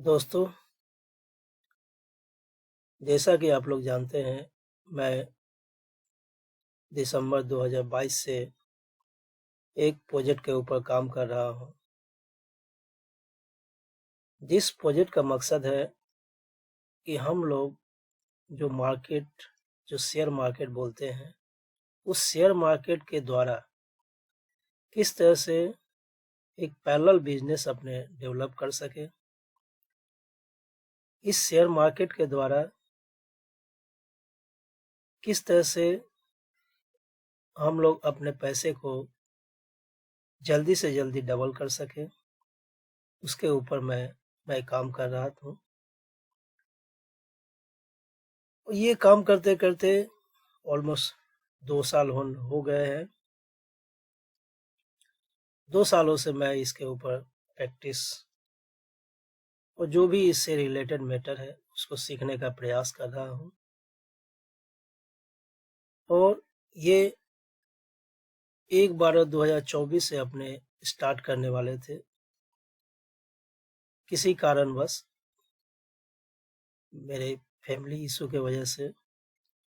दोस्तों, जैसा कि आप लोग जानते हैं, मैं दिसंबर 2022 से एक प्रोजेक्ट के ऊपर काम कर रहा हूं। जिस प्रोजेक्ट का मकसद है कि हम लोग जो शेयर मार्केट बोलते हैं, उस शेयर मार्केट के द्वारा किस तरह से एक पैरेलल बिजनेस अपने डेवलप कर सके। इस शेयर मार्केट के द्वारा किस तरह से हम लोग अपने पैसे को जल्दी से जल्दी डबल कर सके, उसके ऊपर मैं काम कर रहा था। ये काम करते करते ऑलमोस्ट 2 साल हो गए हैं। 2 सालों से मैं इसके ऊपर प्रैक्टिस और जो भी इससे रिलेटेड मैटर है उसको सीखने का प्रयास कर रहा हूँ। और ये 1/12/2024 से अपने स्टार्ट करने वाले थे। किसी कारणवश मेरे फैमिली इशू के वजह से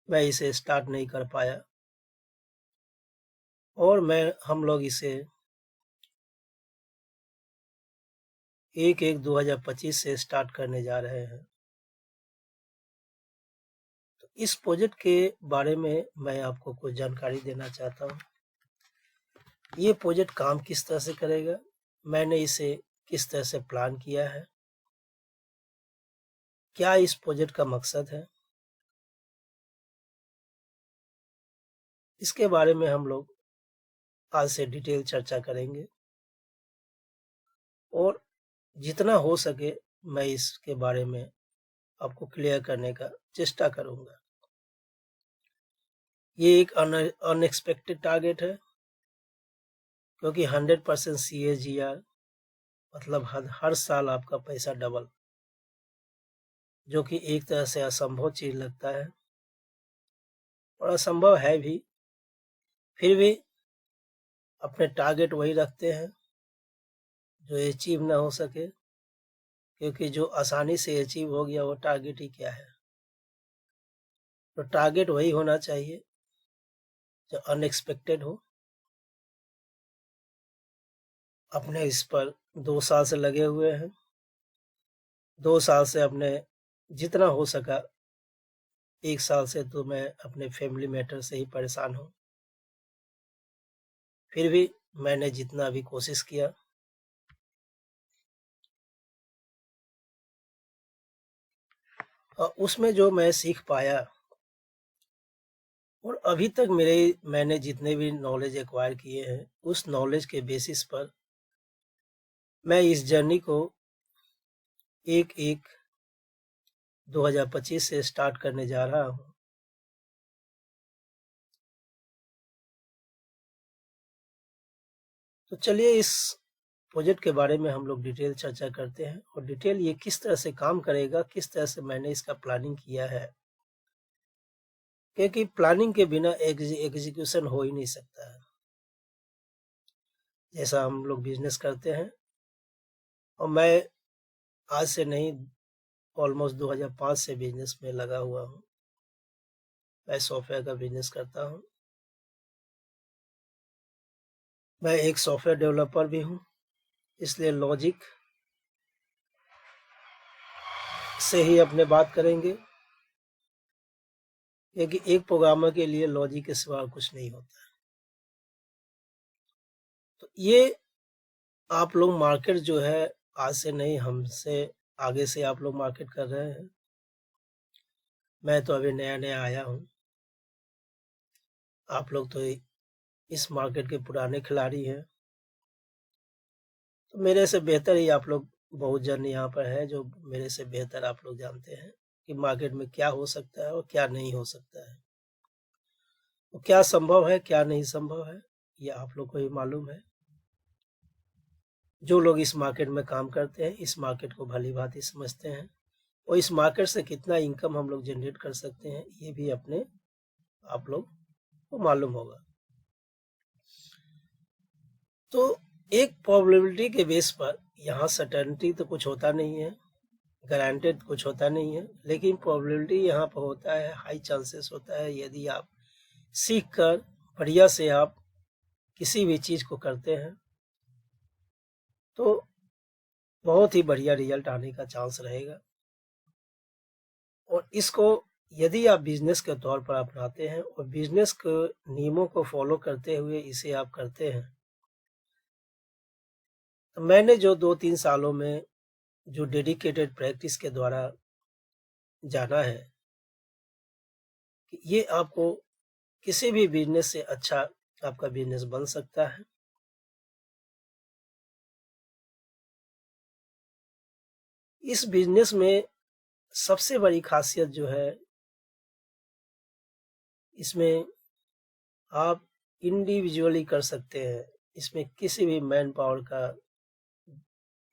मैं इसे स्टार्ट नहीं कर पाया और हम लोग इसे 1/1/2025 से स्टार्ट करने जा रहे हैं। तो इस प्रोजेक्ट के बारे में मैं आपको कुछ जानकारी देना चाहता हूँ। ये प्रोजेक्ट काम किस तरह से करेगा, मैंने इसे किस तरह से प्लान किया है, क्या इस प्रोजेक्ट का मकसद है, इसके बारे में हम लोग आज से डिटेल चर्चा करेंगे और जितना हो सके मैं इसके बारे में आपको क्लियर करने का चेष्टा करूंगा। ये एक अनएक्सपेक्टेड टारगेट है, क्योंकि 100% CAGR मतलब हर साल आपका पैसा डबल, जो कि एक तरह से असंभव चीज लगता है और असंभव है भी। फिर भी अपने टारगेट वही रखते हैं जो अचीव ना हो सके, क्योंकि जो आसानी से अचीव हो गया वो टारगेट ही क्या है। तो टारगेट वही होना चाहिए जो अनएक्सपेक्टेड हो। अपने इस पर 2 साल से लगे हुए हैं। 2 साल से अपने जितना हो सका, 1 साल से तो मैं अपने फैमिली मैटर से ही परेशान हूँ। फिर भी मैंने जितना भी कोशिश किया और उसमें जो मैं सीख पाया और अभी तक मैंने जितने भी नॉलेज एक्वायर किए हैं, उस नॉलेज के बेसिस पर मैं इस जर्नी को 1/1/2025 से स्टार्ट करने जा रहा हूँ। तो चलिए इस प्रोजेक्ट के बारे में हम लोग डिटेल चर्चा करते हैं और डिटेल ये किस तरह से काम करेगा, किस तरह से मैंने इसका प्लानिंग किया है, क्योंकि प्लानिंग के बिना एग्जीक्यूशन हो ही नहीं सकता है। जैसा हम लोग बिजनेस करते हैं, और मैं आज से नहीं, ऑलमोस्ट 2005 से बिजनेस में लगा हुआ हूँ। मैं सॉफ्टवेयर का बिजनेस करता हूँ। मैं एक सॉफ्टवेयर डेवलपर भी हूँ, इसलिए लॉजिक से ही अपने बात करेंगे, क्योंकि एक प्रोग्रामर के लिए लॉजिक के सिवा कुछ नहीं होता है। तो ये आप लोग मार्केट जो है, आज से नहीं, हमसे आगे से आप लोग मार्केट कर रहे हैं। मैं तो अभी नया नया आया हूँ। आप लोग तो इस मार्केट के पुराने खिलाड़ी हैं। तो मेरे से बेहतर ही आप लोग, बहुत जन यहाँ पर है जो मेरे से बेहतर आप लोग जानते हैं कि मार्केट में क्या हो सकता है और क्या नहीं हो सकता है, और क्या संभव है क्या नहीं संभव है, ये आप लोग को ही मालूम है। जो लोग इस मार्केट में काम करते हैं, इस मार्केट को भली भांति समझते हैं और इस मार्केट से कितना इनकम हम लोग जनरेट कर सकते हैं, ये भी अपने आप लोग को मालूम होगा। तो एक प्रोबेबिलिटी के बेस पर, यहाँ सर्टेनिटी तो कुछ होता नहीं है, गारंटेड कुछ होता नहीं है, लेकिन प्रोबेबिलिटी यहाँ पर होता है, हाई चांसेस होता है। यदि आप सीख कर बढ़िया से आप किसी भी चीज़ को करते हैं तो बहुत ही बढ़िया रिजल्ट आने का चांस रहेगा। और इसको यदि आप बिजनेस के तौर पर अपनाते हैं और बिजनेस के नियमों को फॉलो करते हुए इसे आप करते हैं, तो मैंने जो 2-3 सालों में जो डेडिकेटेड प्रैक्टिस के द्वारा जाना है कि ये आपको किसी भी बिजनेस से अच्छा आपका बिजनेस बन सकता है। इस बिजनेस में सबसे बड़ी खासियत जो है, इसमें आप इंडिविजुअली कर सकते हैं। इसमें किसी भी मैन पावर का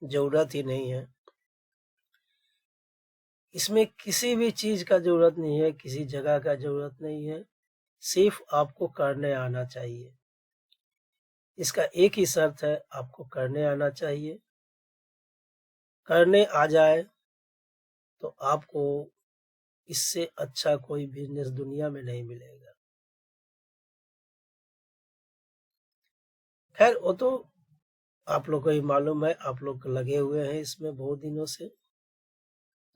जरूरत ही नहीं है। इसमें किसी भी चीज का जरूरत नहीं है, किसी जगह का जरूरत नहीं है, सिर्फ आपको करने आना चाहिए। इसका एक ही शर्त है, आपको करने आना चाहिए। करने आ जाए तो आपको इससे अच्छा कोई बिजनेस दुनिया में नहीं मिलेगा। खैर वो तो आप लोग को ही मालूम है, आप लोग लगे हुए हैं इसमें बहुत दिनों से।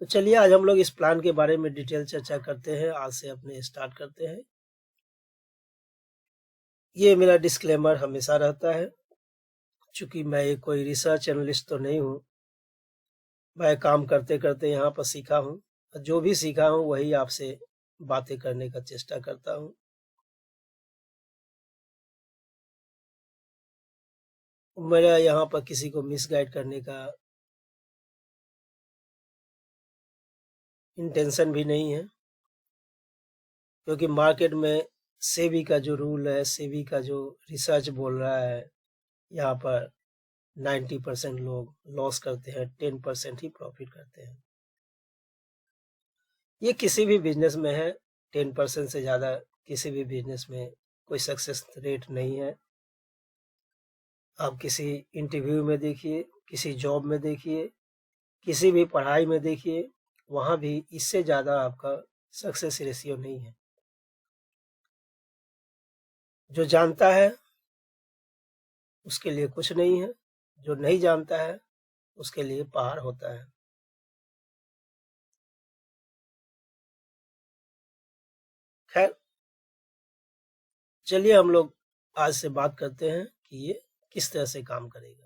तो चलिए आज हम लोग इस प्लान के बारे में डिटेल चर्चा करते हैं। आज से अपने स्टार्ट करते हैं। ये मेरा डिस्क्लेमर हमेशा रहता है, चूंकि मैं एक कोई रिसर्च एनालिस्ट तो नहीं हूँ। मैं काम करते करते यहाँ पर सीखा हूँ, जो भी सीखा हूँ वही आपसे बातें करने का चेष्टा करता हूँ। मेरा यहाँ पर किसी को मिसगाइड करने का इंटेंशन भी नहीं है, क्योंकि मार्केट में सेबी का जो रूल है, सेबी का जो रिसर्च बोल रहा है, यहाँ पर 90% लोग लॉस करते हैं, 10% ही प्रॉफिट करते हैं। ये किसी भी बिजनेस में है, 10% से ज़्यादा किसी भी बिजनेस में कोई सक्सेस रेट नहीं है। आप किसी इंटरव्यू में देखिए, किसी जॉब में देखिए, किसी भी पढ़ाई में देखिए, वहाँ भी इससे ज़्यादा आपका सक्सेस रेशियो नहीं है। जो जानता है उसके लिए कुछ नहीं है, जो नहीं जानता है उसके लिए पहाड़ होता है। खैर चलिए हम लोग आज से बात करते हैं कि ये किस तरह से काम करेगा।